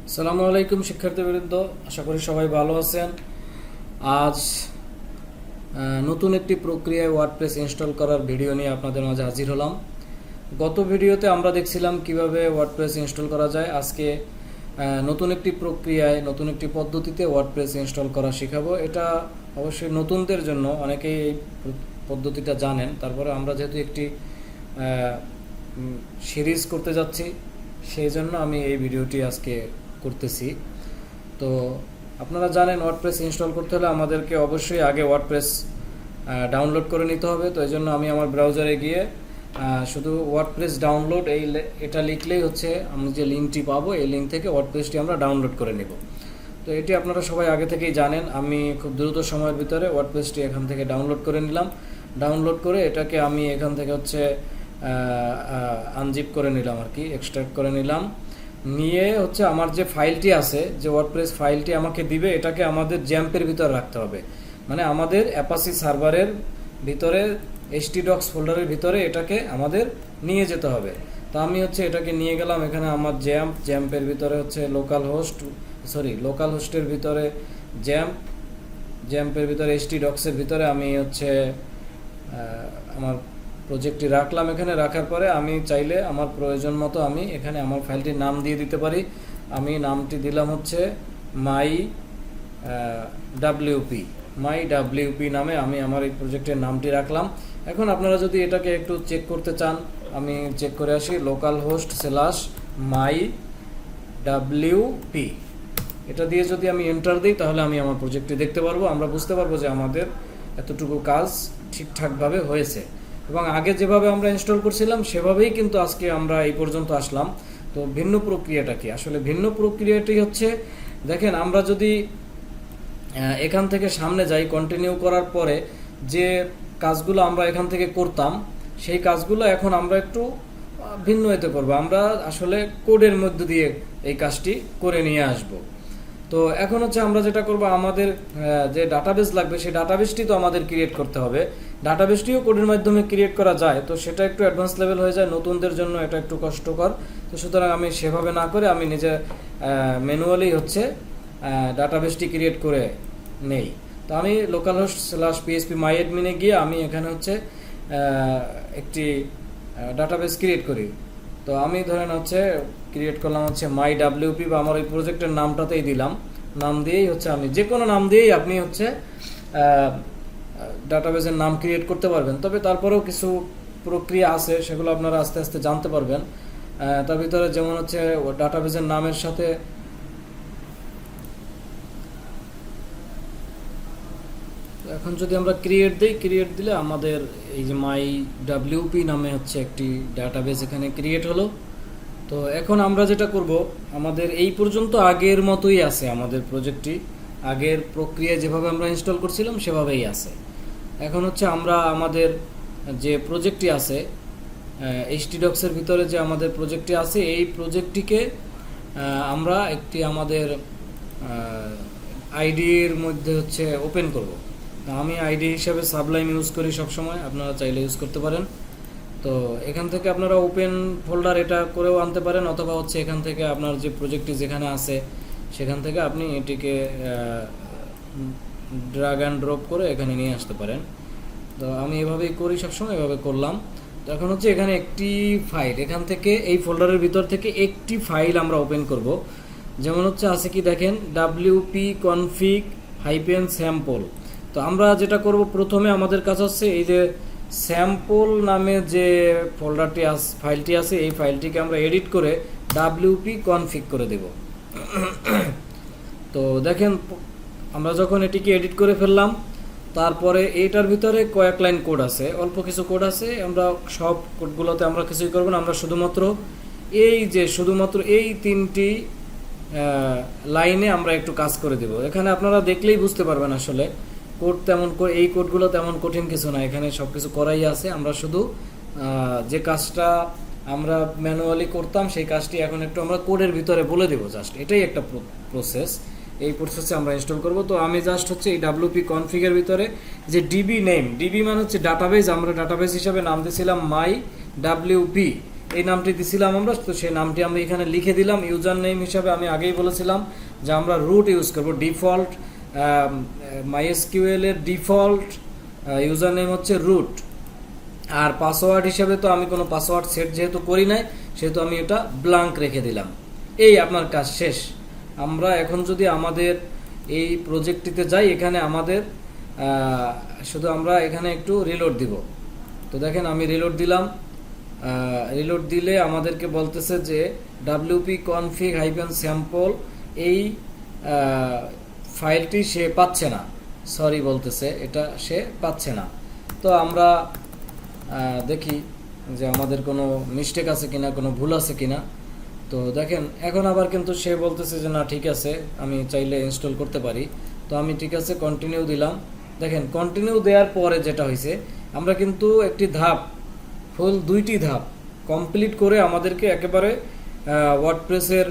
আসসালামু আলাইকুম শিক্ষার্থীবৃন্দ, আশা করি সবাই ভালো আছেন। আজ নতুন একটি প্রক্রিয়ায় ওয়ার্ডপ্রেস ইনস্টল করার ভিডিও নিয়ে আপনাদের মাঝে হাজির হলাম। গত ভিডিওতে আমরা দেখছিলাম কিভাবে ওয়ার্ডপ্রেস ইনস্টল করা যায়। আজকে নতুন একটি প্রক্রিয়ায় নতুন একটি পদ্ধতিতে ওয়ার্ডপ্রেস ইনস্টল করা শেখাবো। এটা অবশ্যই নতুনদের জন্য, অনেকেই এই পদ্ধতিটা জানেন। তারপরে আমরা যেহেতু একটি সিরিজ করতে যাচ্ছি, সেই জন্য আমি এই ভিডিওটি আজকে করতেছি। তো আপনারা জানেন ওয়ার্ডপ্রেস ইনস্টল করতে হলে আমাদেরকে অবশ্যই আগে ওয়ার্ডপ্রেস ডাউনলোড করে নিতে হবে। তো এই জন্য আমি আমার ব্রাউজারে গিয়ে শুধু ওয়ার্ডপ্রেস ডাউনলোড এটা লিখলেই হচ্ছে আমি যে লিঙ্কটি পাবো, এই লিঙ্ক থেকে ওয়ার্ডপ্রেসটি আমরা ডাউনলোড করে নেব। তো এটি আপনারা সবাই আগে থেকেই জানেন। আমি খুব দ্রুত সময়ের ভিতরে ওয়ার্ডপ্রেসটি এখান থেকে ডাউনলোড করে নিলাম। ডাউনলোড করে এটাকে আমি এখান থেকে হচ্ছে আনজিপ করে নিলাম, আর কি এক্সট্রাক্ট করে নিলাম। নিয়ে হচ্ছে আমার যে ফাইলটি আছে, যে ওয়ার্ডপ্রেস ফাইলটি আমাকে দিবে, এটাকে আমাদের জ্যাম্পের ভিতরে রাখতে হবে। মানে আমাদের অ্যাপাচি সার্ভারের ভিতরে htdocs ফোল্ডারের ভিতরে এটাকে আমাদের নিয়ে যেতে হবে। তো আমি হচ্ছে এটাকে নিয়ে গেলাম। এখানে আমার জ্যাম্পের ভিতরে হচ্ছে লোকাল হোস্টের ভিতরে জ্যাম্পের ভিতরে htdocs-এর ভিতরে আমি হচ্ছে আমার প্রজেক্টটি রাখলাম। এখানে রাখার পরে আমি চাইলে আমার প্রয়োজন মতো আমি এখানে আমার ফাইলটির নাম দিয়ে দিতে পারি। আমি নামটি দিলাম হচ্ছে মাই ডাব্লিউপি নামে আমি আমার এই প্রজেক্টের নামটি রাখলাম। এখন আপনারা যদি এটাকে একটু চেক করতে চান, আমি চেক করে আসি। লোকাল হোস্ট /my wp এটা দিয়ে যদি আমি এন্টার দিই, তাহলে আমি আমার প্রজেক্টটি দেখতে পারবো। আমরা বুঝতে পারবো যে আমাদের এতটুকু কাজ ঠিকঠাকভাবে হয়েছে, এবং আগে যেভাবে আমরা ইনস্টল করছিলাম সেভাবেই কিন্তু আজকে আমরা এই পর্যন্ত আসলাম। তো ভিন্ন প্রক্রিয়াটা কি? আসলে ভিন্ন প্রক্রিয়াটি হচ্ছে, দেখেন আমরা যদি এখান থেকে সামনে যাই, কন্টিনিউ করার পরে যে কাজগুলো আমরা এখান থেকে করতাম, সেই কাজগুলো এখন আমরা একটু ভিন্ন হতে করবো। আমরা আসলে কোডের মধ্যে দিয়ে এই কাজটি করে নিয়ে আসব। তো এখন হচ্ছে আমরা যেটা করব, আমাদের যে ডাটাবেস লাগবে সেই ডাটাবেসটি তো আমাদের ক্রিয়েট করতে হবে। ডাটাবেসটিও কোডের মাধ্যমে ক্রিয়েট করা যায়, তো সেটা একটু অ্যাডভান্স লেভেল হয়ে যায়, নতুনদের জন্য এটা একটু কষ্টকর। তো সুতরাং আমি সেভাবে না করে আমি নিজে ম্যানুয়ালি হচ্ছে ডাটাবেসটি ক্রিয়েট করে নেই। তো আমি লোকাল হোস্ট /phpMyAdmin-এ গিয়ে আমি এখানে হচ্ছে একটি ডাটাবেস ক্রিয়েট করি। তো আমি ধরেন হচ্ছে ক্রিয়েট করলাম হচ্ছে মাই ডাব্লিউপি, বা আমার এই প্রজেক্টের নামটাতেই দিলাম। নাম দিয়েই হচ্ছে আমি যে কোনো নাম দিয়েই আপনি হচ্ছে ডাটাবেসের নাম ক্রিয়েট করতে পারবেন। তবে তারপরেও কিছু প্রক্রিয়া আছে, সেগুলো আপনারা আস্তে আস্তে জানতে পারবেন। তার ভিতরে যেমন হচ্ছে ডাটাবেসের নামের সাথে এখন যদি আমরা ক্রিয়েট দিলে আমাদের এই যে মাই ডাব্লিউপি নামে হচ্ছে একটি ডাটাবেস এখানে ক্রিয়েট হলো। তো এখন আমরা যেটা করব, আমাদের এই পর্যন্ত আগের মতোই আছে আমাদের প্রজেক্টটি, আগের প্রক্রিয়ায় যেভাবে আমরা ইনস্টল করছিলাম সেভাবেই আছে। এখন হচ্ছে আমরা আমাদের যে প্রজেক্টটি আছে htdocs-এর ভিতরে যে আমাদের প্রজেক্টটি আছে, এই প্রজেক্টটিকে আমরা একটি আমাদের আইডির মধ্যে হচ্ছে ওপেন করব। আমি আইডি হিসাবে সাবলাইম ইউজ করি সবসময়, আপনারা চাইলে ইউজ করতে পারেন। তো এখান থেকে আপনারা ওপেন ফোল্ডার এটা করেও আনতে পারেন, অথবা হচ্ছে এখান থেকে আপনার যে প্রজেক্টটি যেখানে আছে সেখান থেকে আপনি এটিকে ড্র্যাগ অ্যান্ড ড্রপ করে এখানে নিয়ে আসতে পারেন। তো আমি এভাবেই করি সবসময়, এভাবে করলাম। তো এখন হচ্ছে এখানে একটি ফাইল, এখান থেকে এই ফোল্ডারের ভিতর থেকে একটি ফাইল আমরা ওপেন করব। যেমন হচ্ছে আছে কি দেখেন, wp-config-sample। তো আমরা যেটা করব, প্রথমে আমাদের কাছে হচ্ছে এই যে স্যাম্পল নামে যে ফাইলটি আছে, এই ফাইলটিকে আমরা এডিট করে wp-config করে দেব। তো দেখেন আমরা যখন এটিকে এডিট করে ফেললাম, তারপরে এটার ভিতরে কয়েক লাইন কোড আছে, অল্প কিছু কোড আছে। আমরা সব কোডগুলোতে আমরা কিছুই করব না, আমরা শুধুমাত্র এই 3টি লাইনে আমরা একটু কাজ করে দেব। এখানে আপনারা দেখলেই বুঝতে পারবেন আসলে কোড এই কোডগুলো তেমন কঠিন কিছু না, এখানে সব কিছু করাই আছে। আমরা শুধু যে কাজটা আমরা ম্যানুয়ালি করতাম সেই কাজটি এখন একটু আমরা কোডের ভিতরে বলে দেবো, জাস্ট এটাই একটা প্রসেস। এই প্রসেসে আমরা ইনস্টল করব। তো আমি জাস্ট হচ্ছে এই wp-config-এর ভিতরে যে ডিবি মানে হচ্ছে ডাটাবেস, আমরা ডাটাবেস হিসাবে নাম দিয়েছিলাম মাই ডাব্লিউপি। এই নামটি দিছিলাম আমরা, তো সেই নামটি আমি এখানে লিখে দিলাম। ইউজার নেম হিসাবে আমি আগেই বলেছিলাম যে আমরা রুট ইউজ করব, ডিফল্ট মাইএসকিউএল এর ডিফল্ট ইউজার নেম হচ্ছে রুট। আর পাসওয়ার্ড হিসাবে তো আমি কোনো পাসওয়ার্ড সেট যেহেতু করি নাই, সেহেতু আমি এটা ব্ল্যাঙ্ক রেখে দিলাম। এই আপনার কাজ শেষ। আমরা এখন যদি আমাদের এই প্রজেক্টটিতে যাই, এখানে আমাদের শুধু আমরা এখানে একটু রিলোড দিব। তো দেখেন আমি রিলোড দিলাম। রিলোড দিলে আমাদেরকে বলতেছে যে wp-config-sample এই ফাইলটি সে পাচ্ছে না, সরি বলতেছে, এটা সে পাচ্ছে না। তো আমরা দেখি যে আমাদের কোনো মিস্টেক আছে কিনা, কোনো ভুল আছে কিনা। তো দেখেন এখন আবার কিন্তু সে বলতেছে যে না ঠিক আছে, আমি চাইলে ইনস্টল করতে পারি। তো আমি ঠিক আছে কন্টিনিউ দিলাম। দেখেন কন্টিনিউ দেওয়ার পরে যেটা হয়েছে, আমরা কিন্তু একটি ধাপ, ফুল 2টি ধাপ কমপ্লিট করে আমাদেরকে একেবারে ওয়ার্ডপ্রেসের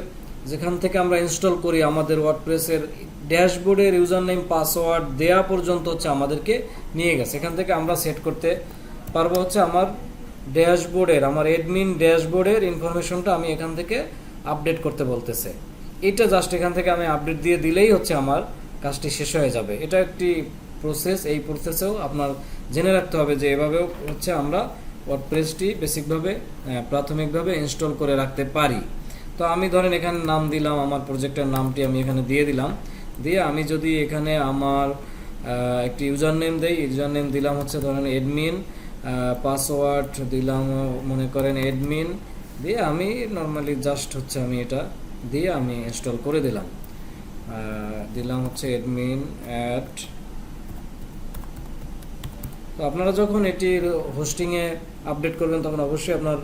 যেখান থেকে আমরা ইনস্টল করি, আমাদের ওয়ার্ডপ্রেসের ড্যাশবোর্ডের ইউজার নেম পাসওয়ার্ড দেয়া পর্যন্ত হচ্ছে আমাদেরকে নিয়ে গেছে। এখান থেকে আমরা সেট করতে পারবো হচ্ছে আমার ড্যাশবোর্ডের, আমার অ্যাডমিন ড্যাশবোর্ডের ইনফরমেশনটা আমি এখান থেকে আপডেট করতে বলতেছে। এটা জাস্ট এখান থেকে আমি আপডেট দিয়ে দিলেই হচ্ছে আমার কাজটি শেষ হয়ে যাবে। এটা একটি প্রসেস। এই প্রসেসেও আপনার জেনে রাখতে হবে যে এভাবেও হচ্ছে আমরা ওয়ার্ডপ্রেসটি বেসিকভাবে প্রাথমিকভাবে ইনস্টল করে রাখতে পারি। তো আমি ধরেন এখানে নাম দিলাম, আমার প্রজেক্টের নামটি আমি এখানে দিয়ে দিলাম। দিয়ে আমি যদি এখানে আমার একটি ইউজার নেম দেই, ইউজার নেম দিলাম হচ্ছে ধরেন অ্যাডমিন, পাসওয়ার্ড দিলাম মনে করেন অ্যাডমিন, দিয়ে আমি নর্মালি জাস্ট হচ্ছে আমি এটা দিয়ে আমি ইনস্টল করে দিলাম। দিলাম হচ্ছে অ্যাডমিন অ্যাট। তো আপনারা যখন এটি হোস্টিংয়ে আপডেট করবেন তখন অবশ্যই আপনার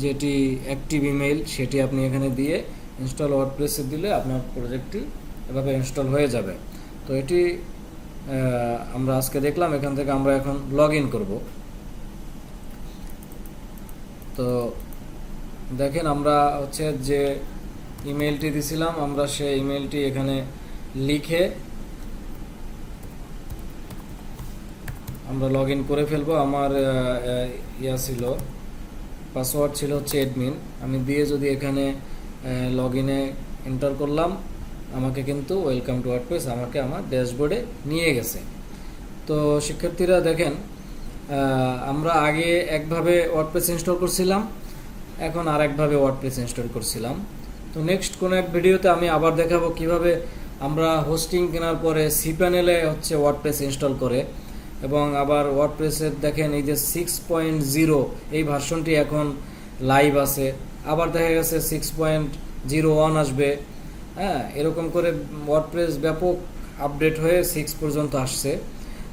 যেটি অ্যাক্টিভ ইমেইল সেটি আপনি এখানে দিয়ে ইনস্টল ওয়ার্ডপ্রেসে দিলে আপনার প্রজেক্টটি এভাবে ইনস্টল হয়ে যাবে। তো এটি আমরা আজকে দেখলাম। এখান থেকে আমরা এখন লগ ইন করবো। তো দেখেন আমরা হচ্ছে যে ইমেইলটি দিছিলাম, আমরা সেই ইমেইলটি এখানে লিখে আমরা লগ ইন করে ফেলবো। আমার ছিল পাসওয়ার্ড ছিল হচ্ছে অ্যাডমিন, আমি দিয়ে যদি এখানে লগ ইনে এন্টার করলাম, আমাকে কিন্তু ওয়েলকাম টু ওয়ার্ডপ্রেস আমাকে আমার ড্যাশবোর্ডে নিয়ে গেছে। তো শিক্ষার্থীরা দেখেন আমরা আগে একভাবে ওয়ার্ডপ্রেস ইনস্টল করছিলাম, এখন আর একভাবে ওয়ার্ডপ্রেস ইনস্টল করছিলাম। তো নেক্সট কোনো এক ভিডিওতে আমি আবার দেখাবো কিভাবে আমরা হোস্টিং কেনার পরে cPanel-এ হচ্ছে ওয়ার্ডপ্রেস ইনস্টল করে। এবং আবার ওয়ার্ডপ্রেসের দেখেন এই যে 6.0 এই ভার্সনটি এখন লাইভ আছে, আবার দেখা গেছে 6.01 আসবে। হ্যাঁ, এরকম করে ওয়ার্ডপ্রেস ব্যাপক আপডেট হয়ে 6 পর্যন্ত আসছে।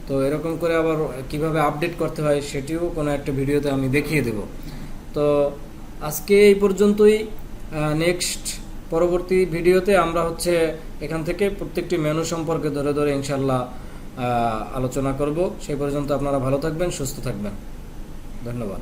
তো এরকম করে আবার কিভাবে আপডেট করতে হয় সেটিও কোনো একটা ভিডিওতে আমি দেখিয়ে দেব। তো আজকে এই পর্যন্তই। নেক্সট পরবর্তী ভিডিওতে আমরা হচ্ছে এখান থেকে প্রত্যেকটি মেনু সম্পর্কে ধরে ধরে ইনশাল্লাহ আলোচনা করব। সেই পর্যন্ত আপনারা ভালো থাকবেন, সুস্থ থাকবেন। ধন্যবাদ।